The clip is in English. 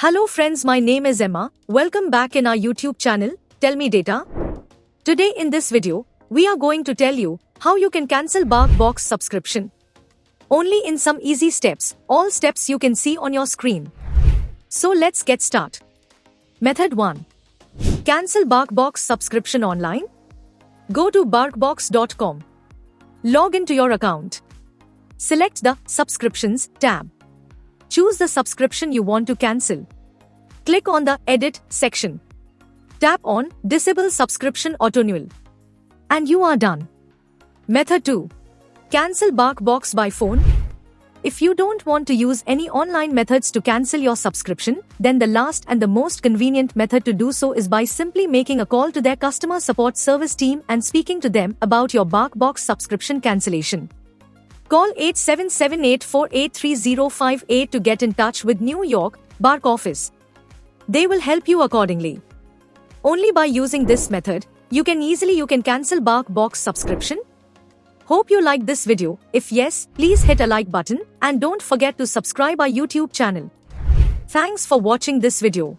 Hello friends, my name is Emma. Welcome back in our YouTube channel, Tell Me Data. Today in this video, we are going to tell you how you can cancel BarkBox subscription. Only in some easy steps, all steps you can see on your screen. So let's get started. Method 1. Cancel BarkBox subscription online. Go to barkbox.com. Log into your account. Select the Subscriptions tab. Choose the subscription you want to cancel. Click on the Edit section. Tap on Disable Subscription Auto-Renewal. And you are done. Method 2. Cancel BarkBox by phone. If you don't want to use any online methods to cancel your subscription, then the last and the most convenient method to do so is by simply making a call to their customer support service team and speaking to them about your BarkBox subscription cancellation. Call 8778483058 to get in touch with New York Bark office. They will help you accordingly. Only by using this method, you can cancel BarkBox subscription. Hope you liked this video. If yes, please hit a like button and don't forget to subscribe our YouTube channel. Thanks for watching this video.